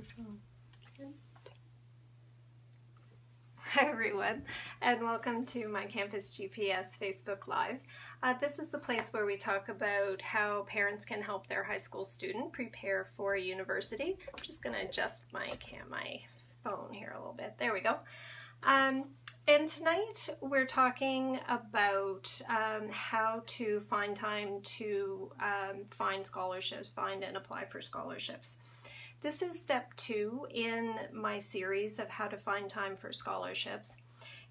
your phone. Hi everyone, and welcome to My Campus GPS Facebook Live. This is the place where we talk about how parents can help their high school student prepare for university. I'm just going to adjust my phone here a little bit. There we go. And tonight we're talking about how to find time to find scholarships, find and apply for scholarships. This is step 2 in my series of how to find time for scholarships.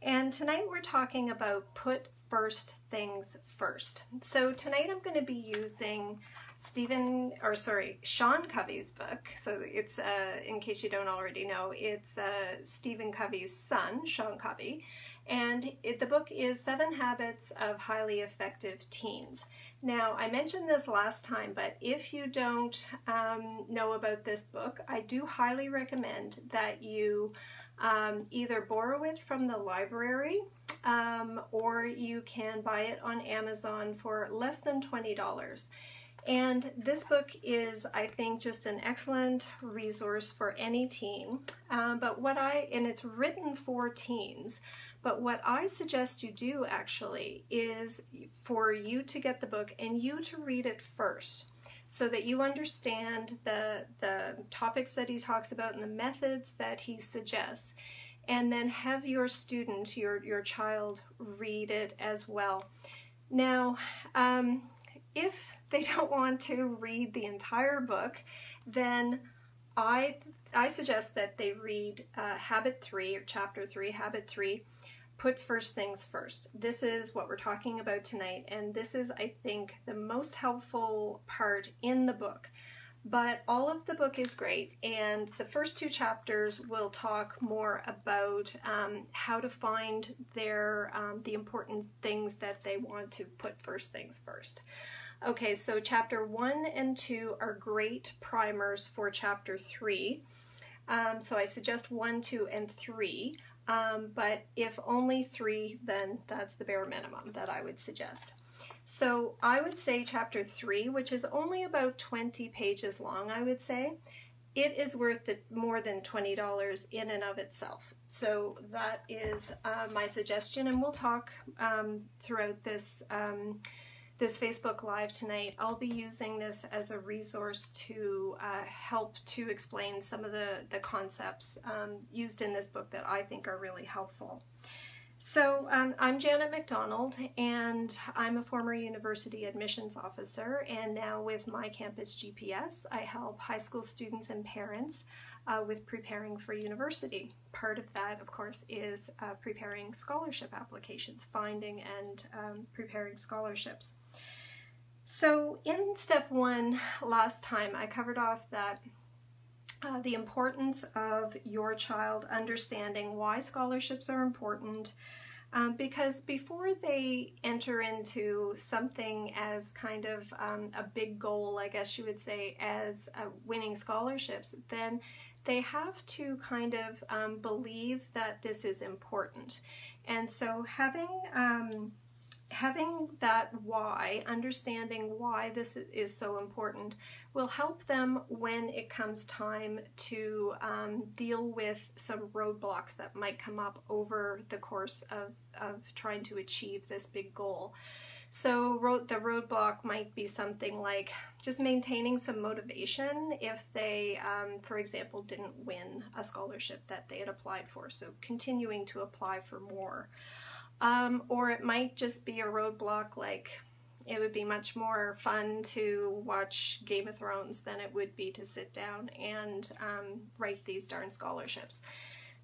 And tonight we're talking about put first things first. So tonight I'm going to be using Sean Covey's book. So it's, in case you don't already know, it's Stephen Covey's son, Sean Covey. And the book is 7 Habits of Highly Effective Teens. Now, I mentioned this last time, but if you don't know about this book, I do highly recommend that you either borrow it from the library or you can buy it on Amazon for less than $20. And this book is, I think, just an excellent resource for any teen. And it's written for teens. But what I suggest you do actually is for you to get the book and you to read it first so that you understand the topics that he talks about and the methods that he suggests. And then have your student, your child, read it as well. Now, if they don't want to read the entire book, then I suggest that they read Habit 3 or Chapter 3, Habit 3, Put First Things First. This is what we're talking about tonight, and this is, I think, the most helpful part in the book. But all of the book is great, and the first 2 chapters will talk more about how to find the important things that they want to put first things first. Okay, so chapter 1 and 2 are great primers for chapter 3. So I suggest 1, 2, and 3. But if only 3, then that's the bare minimum that I would suggest. So I would say chapter 3, which is only about 20 pages long, I would say, it is worth more than $20 in and of itself. So that is my suggestion, and we'll talk throughout this this Facebook Live tonight. I'll be using this as a resource to help to explain some of the concepts used in this book that I think are really helpful. So I'm Janet McDonald, and I'm a former university admissions officer, and now with My Campus GPS, I help high school students and parents with preparing for university. Part of that, of course, is preparing scholarship applications, finding and preparing scholarships. So in step 1 last time, I covered off that the importance of your child understanding why scholarships are important, because before they enter into something as kind of a big goal, I guess you would say, as winning scholarships, then they have to kind of believe that this is important. And so having that why, understanding why this is so important, will help them when it comes time to deal with some roadblocks that might come up over the course of trying to achieve this big goal. So the roadblock might be something like just maintaining some motivation if they, for example, didn't win a scholarship that they had applied for, so continuing to apply for more. Or it might just be a roadblock, like it would be much more fun to watch Game of Thrones than it would be to sit down and write these darn scholarships.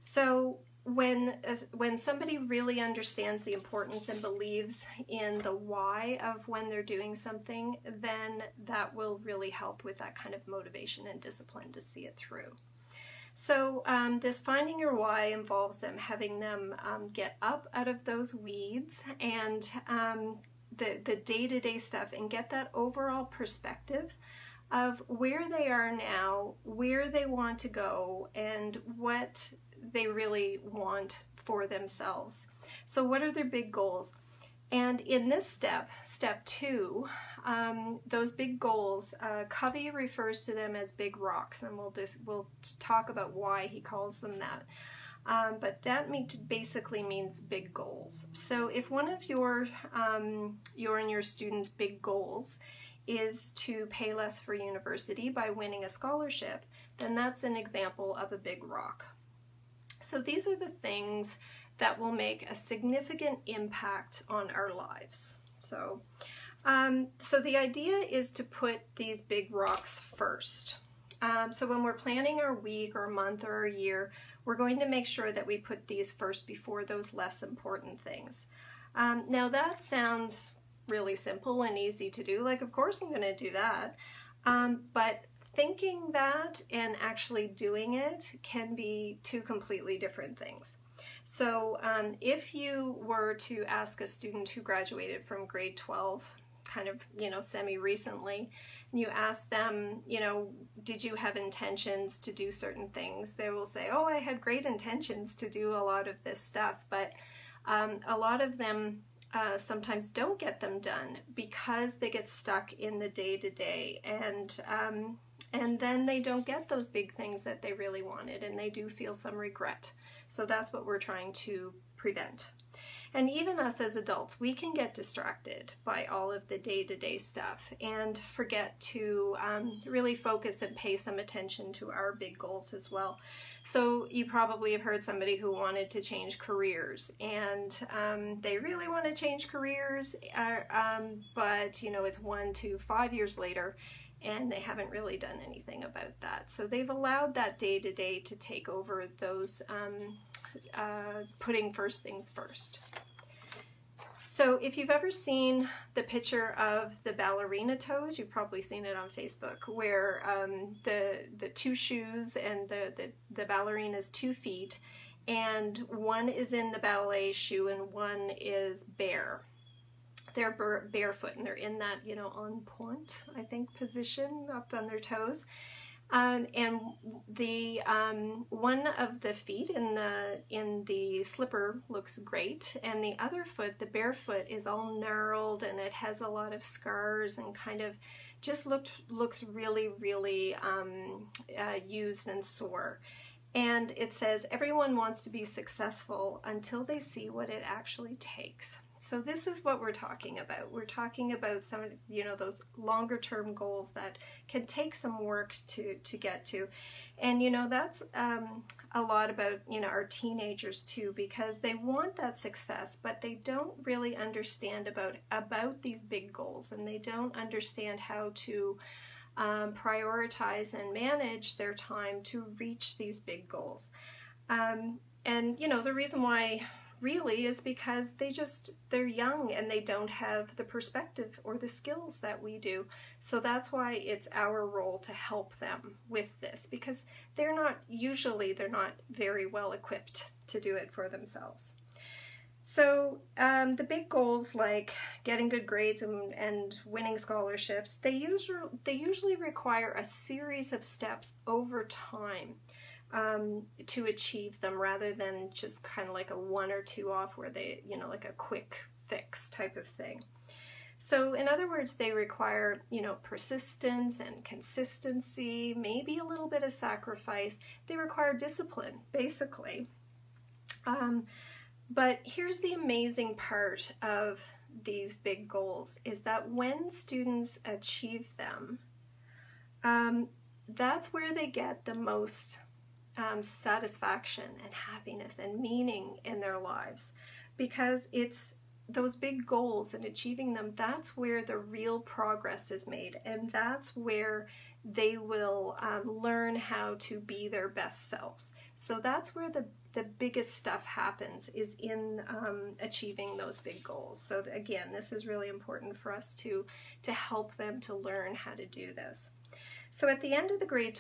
So when somebody really understands the importance and believes in the why of when they're doing something, then that will really help with that kind of motivation and discipline to see it through. So this finding your why involves having them get up out of those weeds and the day-to-day stuff, and get that overall perspective of where they are now, where they want to go, and what they really want for themselves. So what are their big goals? And in this step 2, those big goals, Covey refers to them as big rocks, and we'll talk about why he calls them that. But that basically means big goals. So if one of your and your students' big goals is to pay less for university by winning a scholarship, then that's an example of a big rock. So these are the things that will make a significant impact on our lives. So, so the idea is to put these big rocks first. So when we're planning our week or month or our year, we're going to make sure that we put these first before those less important things. Now that sounds really simple and easy to do, like of course I'm going to do that, but thinking that and actually doing it can be two completely different things. So if you were to ask a student who graduated from grade 12 kind of, semi-recently, and you ask them, did you have intentions to do certain things? They will say, oh, I had great intentions to do a lot of this stuff, but a lot of them sometimes don't get them done because they get stuck in the day-to-day, and then they don't get those big things that they really wanted, and they do feel some regret. So that's what we're trying to prevent. And even us as adults, we can get distracted by all of the day-to-day stuff and forget to really focus and pay some attention to our big goals as well. So you probably have heard somebody who wanted to change careers, and they really want to change careers, but it's 1 to 5 years later, and they haven't really done anything about that. So they've allowed that day-to-day to take over those putting first things first. So if you've ever seen the picture of the ballerina toes, you've probably seen it on Facebook, where the two shoes and the ballerina's 2 feet, and one is in the ballet shoe and one is bare. They're barefoot, and they're in that, on point, I think, position up on their toes. And the one of the feet in the slipper looks great, and the other foot, the bare foot, is all gnarled, and it has a lot of scars and kind of just looks really, really used and sore. And it says, everyone wants to be successful until they see what it actually takes. So this is what we're talking about. We're talking about some, those longer term goals that can take some work to get to. And, that's a lot about, our teenagers too, because they want that success, but they don't really understand about these big goals, and they don't understand how to prioritize and manage their time to reach these big goals. And, the reason why really is because they're young and they don't have the perspective or the skills that we do. So that's why it's our role to help them with this, because they're not very well equipped to do it for themselves. So the big goals like getting good grades and winning scholarships, they usually require a series of steps over time to achieve them, rather than just kind of like a 1 or 2 off where they, like a quick fix type of thing. So in other words, they require, persistence and consistency, maybe a little bit of sacrifice. They require discipline, basically. But here's the amazing part of these big goals, is that when students achieve them, that's where they get the most satisfaction and happiness and meaning in their lives, because it's those big goals and achieving them, that's where the real progress is made, and that's where they will learn how to be their best selves. So that's where the biggest stuff happens, is in achieving those big goals. So again, this is really important for us to help them to learn how to do this. So at the end of grade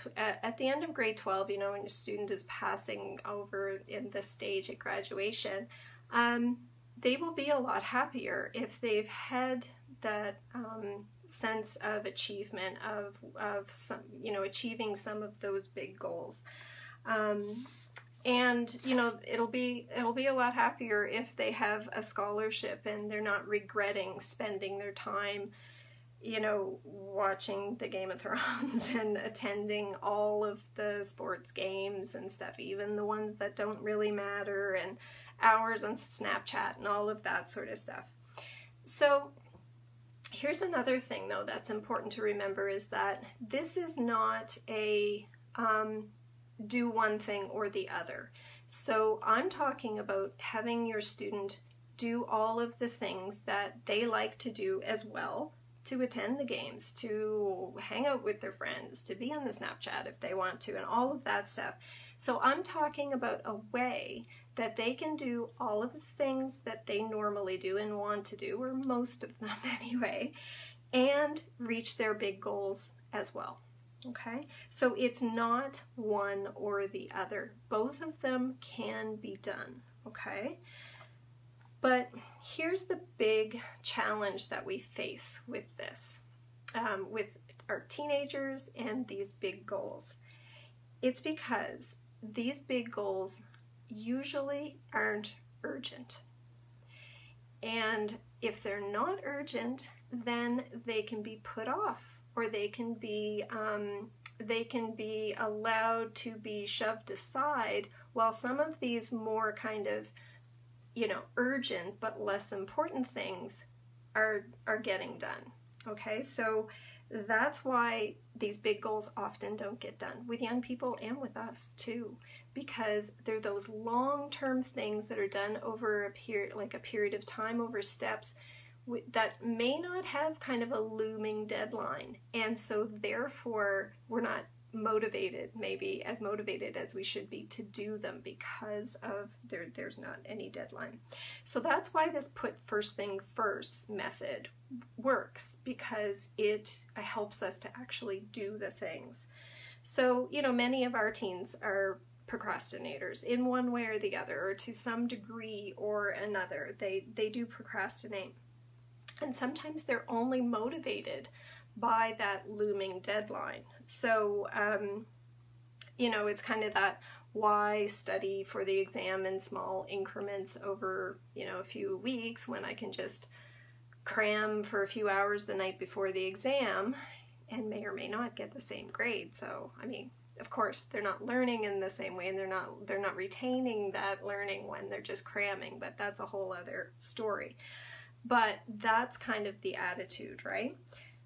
12, when your student is passing over in this stage at graduation, they will be a lot happier if they've had that sense of achievement of some, achieving some of those big goals. And it'll be a lot happier if they have a scholarship and they're not regretting spending their time you know, watching the Game of Thrones and attending all of the sports games and stuff, even the ones that don't really matter, and hours on Snapchat and all of that sort of stuff. So here's another thing, though, that's important to remember, is that this is not a do one thing or the other. So I'm talking about having your student do all of the things that they like to do as well, to attend the games, to hang out with their friends, to be on the Snapchat if they want to, and all of that stuff. So I'm talking about a way that they can do all of the things that they normally do and want to do, or most of them anyway, and reach their big goals as well. Okay, so it's not one or the other. Both of them can be done, okay? But here's the big challenge that we face with this, with our teenagers and these big goals. It's because these big goals usually aren't urgent. And if they're not urgent, then they can be put off, or they can be allowed to be shoved aside, while some of these more kind of, you know, urgent but less important things are getting done. Okay, so that's why these big goals often don't get done with young people and with us too, because they're those long-term things that are done over a period of time, over steps, that may not have kind of a looming deadline, and so therefore we're not motivated, maybe as motivated as we should be to do them, because of there's not any deadline. So that's why this put first thing first method works, because it helps us to actually do the things. So, you know, many of our teens are procrastinators in one way or the other, or to some degree or another. They do procrastinate. And sometimes they're only motivated by that looming deadline. So, you know, it's kind of that, why study for the exam in small increments over, you know, a few weeks when I can just cram for a few hours the night before the exam and may or may not get the same grade. So, I mean, of course, they're not learning in the same way, and they're not retaining that learning when they're just cramming, but that's a whole other story. But that's kind of the attitude, right?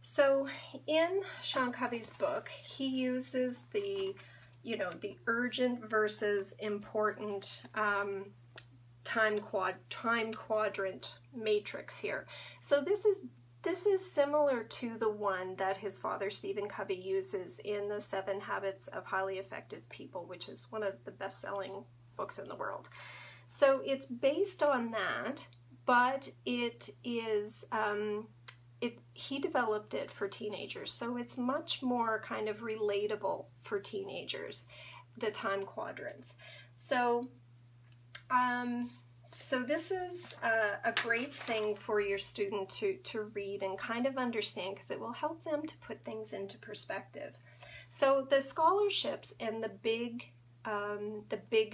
So in Sean Covey's book, he uses the, you know, the urgent versus important time quadrant matrix here. So this is similar to the one that his father Stephen Covey uses in the 7 Habits of Highly Effective People, which is one of the best-selling books in the world. So it's based on that. But it is, he developed it for teenagers, so it's much more kind of relatable for teenagers, the time quadrants. So, so this is a great thing for your student to read and kind of understand, because it will help them to put things into perspective. So the scholarships and the big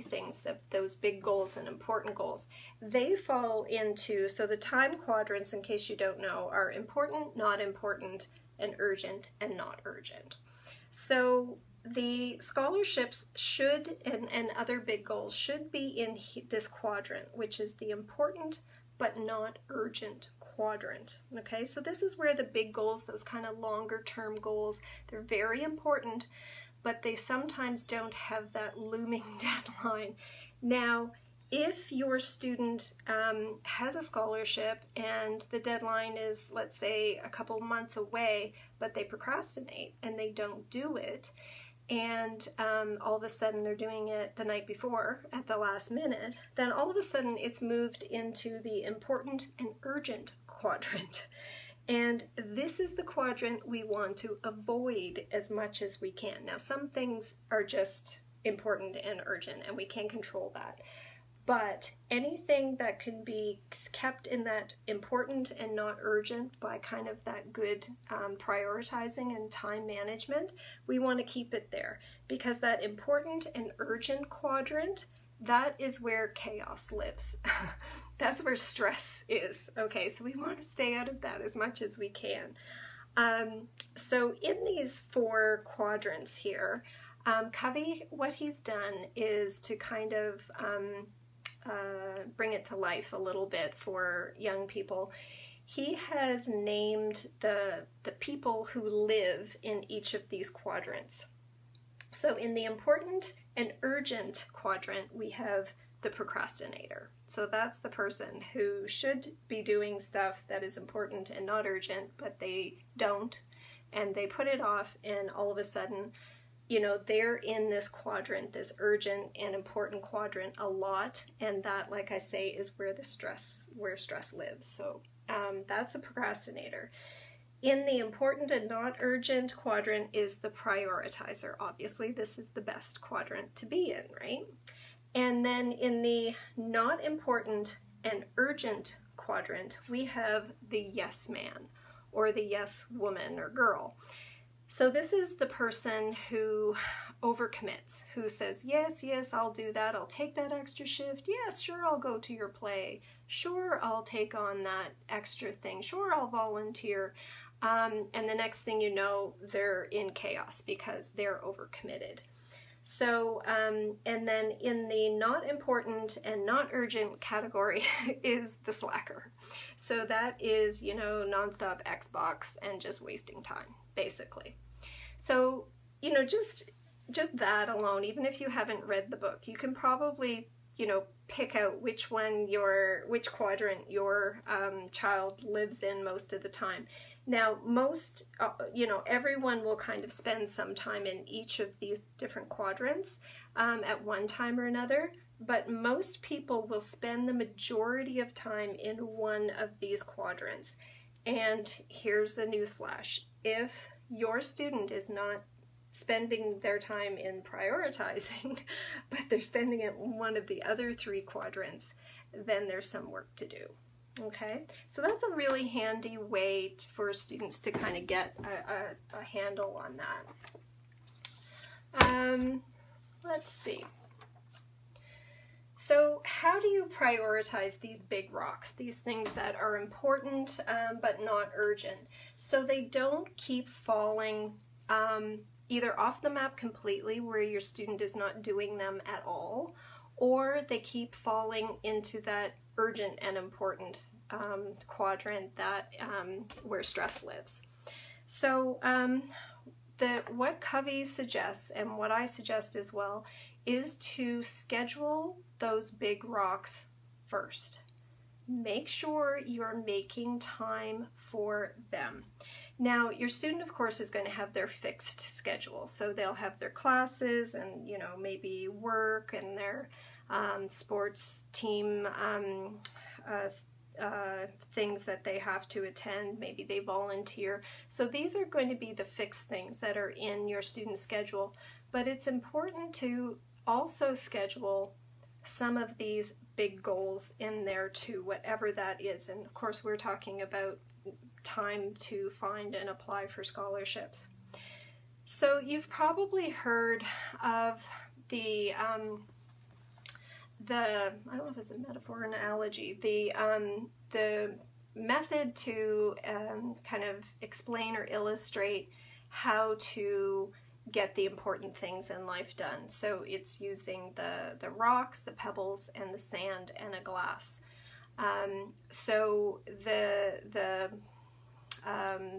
things, those big goals and important goals, they fall into, so the time quadrants, in case you don't know, are important, not important, and urgent and not urgent. So the scholarships should, and other big goals should be in this quadrant, which is the important but not urgent quadrant. Okay, so this is where the big goals, those kind of longer term goals, they're very important, but they sometimes don't have that looming deadline. Now, if your student has a scholarship and the deadline is, let's say, a couple months away, but they procrastinate and they don't do it, and all of a sudden they're doing it the night before at the last minute, then all of a sudden it's moved into the important and urgent quadrant. And this is the quadrant we want to avoid as much as we can. Now, some things are just important and urgent, and we can control that. But anything that can be kept in that important and not urgent by kind of that good prioritizing and time management, we want to keep it there. Because that important and urgent quadrant, that is where chaos lives. That's where stress is. Okay, so we want to stay out of that as much as we can. So in these 4 quadrants here, Covey, what he's done is to kind of bring it to life a little bit for young people. He has named the people who live in each of these quadrants. So in the important and urgent quadrant, we have the procrastinator. So that's the person who should be doing stuff that is important and not urgent, but they don't, and they put it off, and all of a sudden, you know, they're in this quadrant, this urgent and important quadrant a lot, and that, like I say, is where stress lives. So that's a procrastinator. In the important and not urgent quadrant is the prioritizer. Obviously, this is the best quadrant to be in, right? And then in the not important and urgent quadrant, we have the yes man or the yes woman or girl. So this is the person who overcommits, who says, yes, yes, I'll do that. I'll take that extra shift. Yes, sure, I'll go to your play. Sure, I'll take on that extra thing. Sure, I'll volunteer. And the next thing you know, they're in chaos because they're overcommitted. So, and then in the not important and not urgent category is the slacker. So that is, you know, nonstop Xbox and just wasting time, basically. So, you know, just that alone, even if you haven't read the book, you can probably, you know, pick out which quadrant your child lives in most of the time. Now, most, you know, everyone will kind of spend some time in each of these different quadrants at one time or another, but most people will spend the majority of time in one of these quadrants. And here's a newsflash. If your student is not spending their time in prioritizing, but they're spending it in one of the other 3 quadrants, then there's some work to do. Okay, so that's a really handy way for students to kind of get a handle on that. Let's see. So how do you prioritize these big rocks, these things that are important but not urgent, so they don't keep falling either off the map completely where your student is not doing them at all, or they keep falling into that urgent and important quadrant that where stress lives. So what Covey suggests, and what I suggest as well, is to schedule those big rocks first. Make sure you're making time for them. Now, your student, of course, is going to have their fixed schedule. So they'll have their classes and, you know, maybe work and their sports team things that they have to attend. Maybe they volunteer. So these are going to be the fixed things that are in your student schedule. But it's important to also schedule some of these big goals in there too, whatever that is. And of course, we're talking about time to find and apply for scholarships. So you've probably heard of the I don't know if it's a metaphor or an analogy, the method to kind of explain or illustrate how to get the important things in life done. So it's using the rocks, the pebbles, and the sand and a glass. So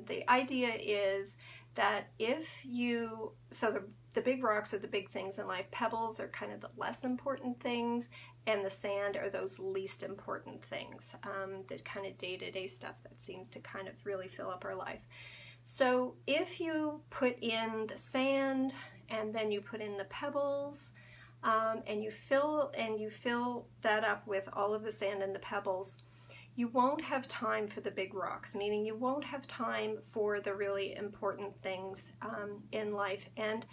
the idea is that the big rocks are the big things in life, pebbles are kind of the less important things, and the sand are those least important things, the kind of day-to-day stuff that seems to kind of really fill up our life. So if you put in the sand and then you put in the pebbles, and you fill that up with all of the sand and the pebbles, you won't have time for the big rocks, meaning you won't have time for the really important things in life. And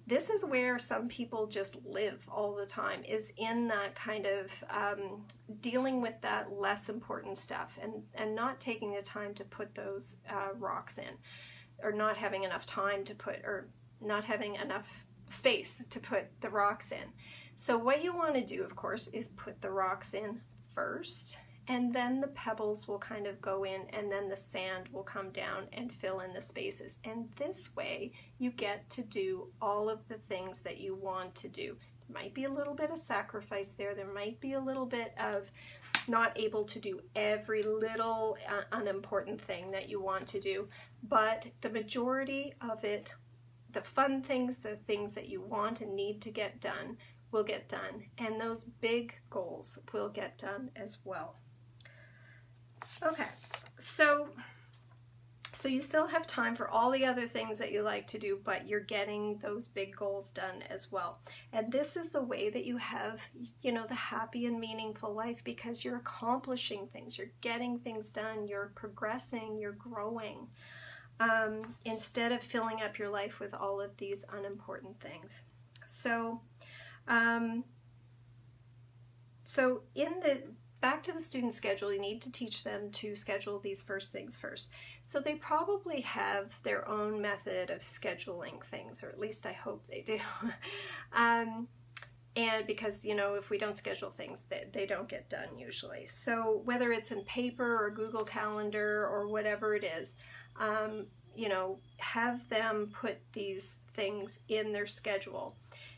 this is where some people just live all the time, is in that kind of dealing with that less important stuff and not taking the time to put those rocks in, or not having enough time to put, or not having enough space to put the rocks in. So what you want to do, of course, is put the rocks in first, and then the pebbles will kind of go in, and then the sand will come down and fill in the spaces. And this way you get to do all of the things that you want to do. There might be a little bit of sacrifice there. There might be a little bit of not able to do every little unimportant thing that you want to do, but the majority of it, the fun things, the things that you want and need to get done, will get done, and those big goals will get done as well. Okay, so you still have time for all the other things that you like to do, but you're getting those big goals done as well. And this is the way that you have, you know, the happy and meaningful life, because you're accomplishing things, you're getting things done, you're progressing, you're growing, instead of filling up your life with all of these unimportant things. So, back to the student schedule, you need to teach them to schedule these first things first. So they probably have their own method of scheduling things, or at least I hope they do. And because, you know, if we don't schedule things, they don't get done usually. So whether it's in paper or Google Calendar or whatever it is, you know, have them put these things in their schedule.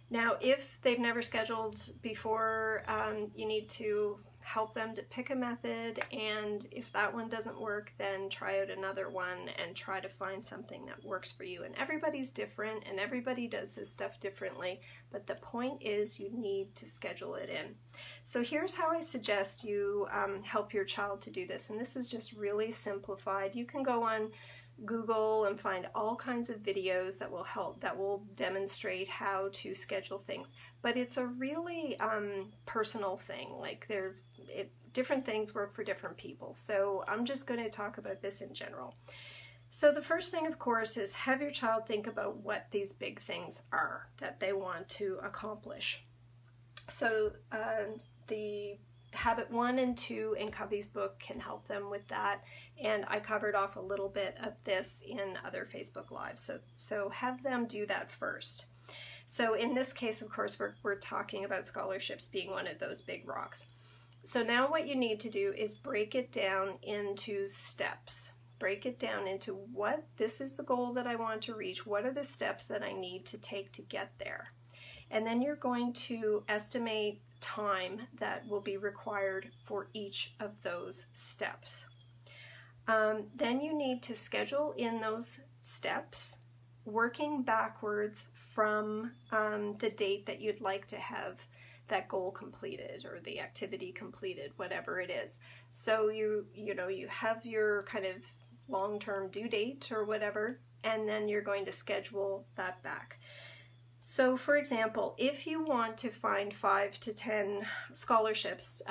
Now, if they've never scheduled before, you need to help them to pick a method, and if that one doesn't work, then try out another one and try to find something that works for you. And everybody's different, and everybody does this stuff differently, but the point is you need to schedule it in. So here's how I suggest you help your child to do this, and this is just really simplified. You can go on Google and find all kinds of videos that will help, that will demonstrate how to schedule things, but it's a really personal thing. Like different things work for different people, so I'm just going to talk about this in general. So the first thing, of course, is have your child think about what these big things are that they want to accomplish. So the Habit 1 and 2 in Covey's book can help them with that, and I covered off a little bit of this in other Facebook Lives, so have them do that first. So in this case, of course, we're talking about scholarships being one of those big rocks. So now what you need to do is break it down into steps. Break it down into this is the goal that I want to reach, what are the steps that I need to take to get there? And then you're going to estimate time that will be required for each of those steps. Then you need to schedule in those steps, working backwards from the date that you'd like to have that goal completed or the activity completed, whatever it is. So you have your kind of long-term due date or whatever, and then you're going to schedule that back. So for example, if you want to find 5 to 10 scholarships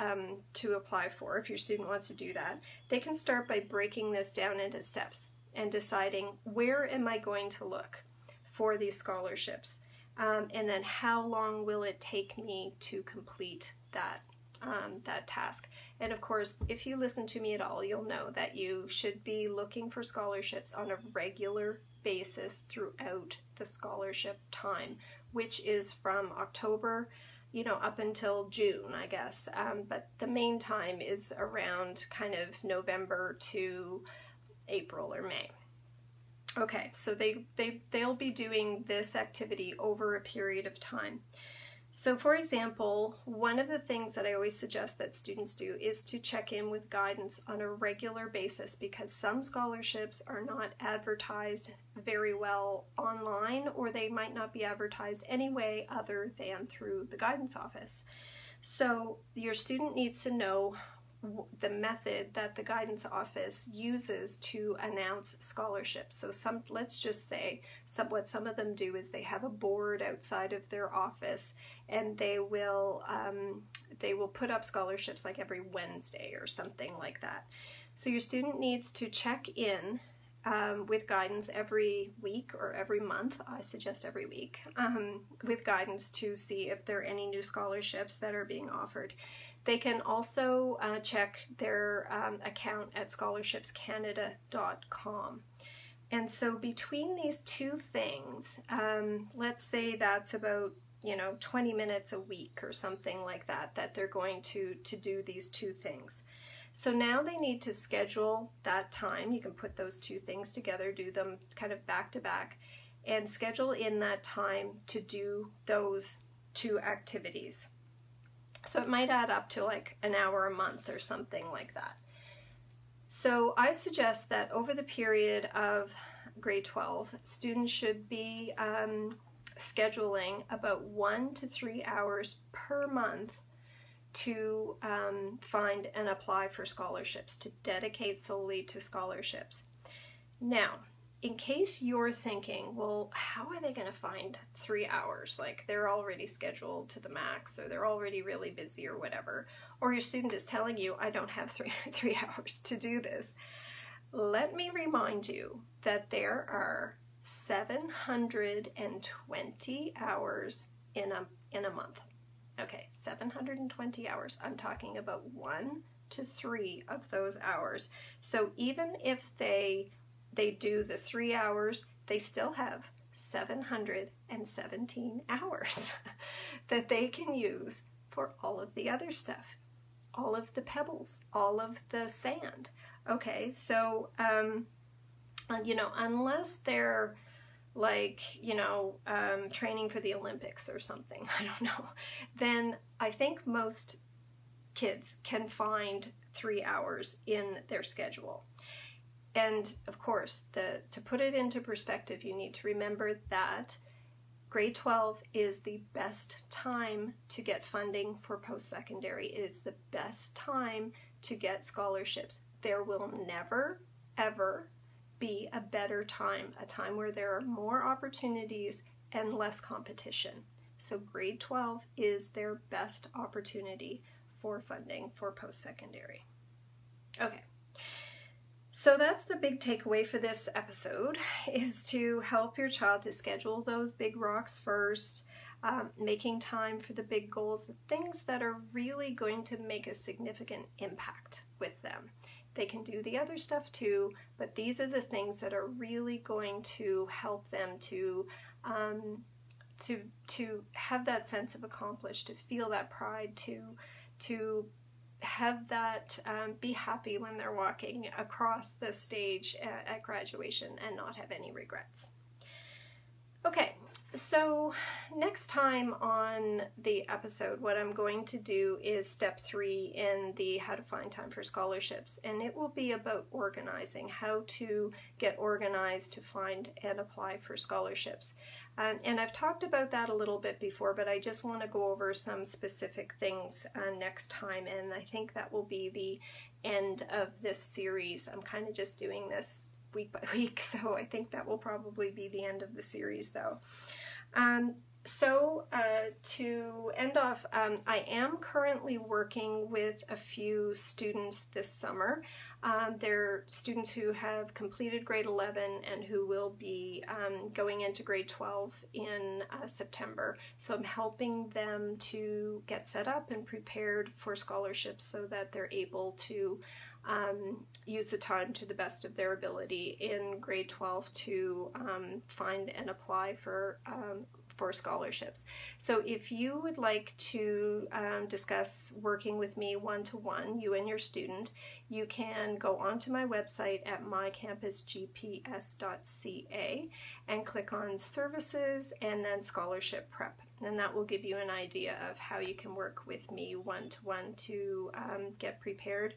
to apply for, if your student wants to do that, they can start by breaking this down into steps and deciding, where am I going to look for these scholarships? And then how long will it take me to complete that task? And of course, if you listen to me at all, you'll know that you should be looking for scholarships on a regular basis throughout the scholarship time, which is from October, up until June, I guess. But the main time is around kind of November to April or May. Okay, so they'll be doing this activity over a period of time. So for example, one of the things that I always suggest that students do is to check in with guidance on a regular basis, because some scholarships are not advertised very well online, or they might not be advertised anyway other than through the guidance office. So your student needs to know the method that the guidance office uses to announce scholarships. So let's just say what some of them do is they have a board outside of their office, and they will put up scholarships like every Wednesday or something like that. So your student needs to check in with guidance every week or every month. I suggest every week, with guidance to see if there are any new scholarships that are being offered. They can also check their account at scholarshipscanada.com. And so between these two things, let's say that's about 20 minutes a week or something like that they're going to do these two things. So now they need to schedule that time. You can put those two things together, do them kind of back to back, and schedule in that time to do those two activities. So it might add up to like an hour a month or something like that. So I suggest that over the period of grade 12, students should be scheduling about 1 to 3 hours per month to find and apply for scholarships, to dedicate solely to scholarships. Now, in case you're thinking, well, how are they going to find 3 hours? Like, they're already scheduled to the max, or they're already really busy, or whatever. Or your student is telling you, I don't have three hours to do this. Let me remind you that there are 720 hours in a month. Okay, 720 hours. I'm talking about 1 to 3 of those hours. So even if they do the 3 hours, they still have 717 hours that they can use for all of the other stuff, all of the pebbles, all of the sand. Okay, so, you know, unless they're like, you know, training for the Olympics or something, I don't know, then I think most kids can find 3 hours in their schedule. And of course, to put it into perspective, you need to remember that grade 12 is the best time to get funding for post-secondary. It is the best time to get scholarships. There will never, ever be a better time, a time where there are more opportunities and less competition. So grade 12 is their best opportunity for funding for post-secondary. Okay. So that's the big takeaway for this episode, is to help your child to schedule those big rocks first, making time for the big goals, the things that are really going to make a significant impact with them. They can do the other stuff too, but these are the things that are really going to help them to have that sense of accomplished, to feel that pride, to have that, be happy when they're walking across the stage at graduation and not have any regrets. Okay, so next time on the episode, what I'm going to do is step 3 in the How to Find Time for Scholarships, and it will be about organizing, how to get organized to find and apply for scholarships. And I've talked about that a little bit before, but I just want to go over some specific things next time, and I think that will be the end of this series. I'm kind of just doing this week by week, so I think that will probably be the end of the series though. To end off, I am currently working with a few students this summer. They're students who have completed grade 11 and who will be going into grade 12 in September. So I'm helping them to get set up and prepared for scholarships so that they're able to use the time to the best of their ability in grade 12 to find and apply for scholarships. So if you would like to discuss working with me one-to-one, you and your student, you can go onto my website at mycampusgps.ca and click on Services and then Scholarship Prep. And that will give you an idea of how you can work with me one-to-one to get prepared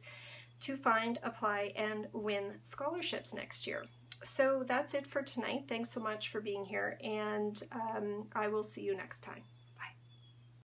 to find, apply, and win scholarships next year. So that's it for tonight. Thanks so much for being here, and I will see you next time.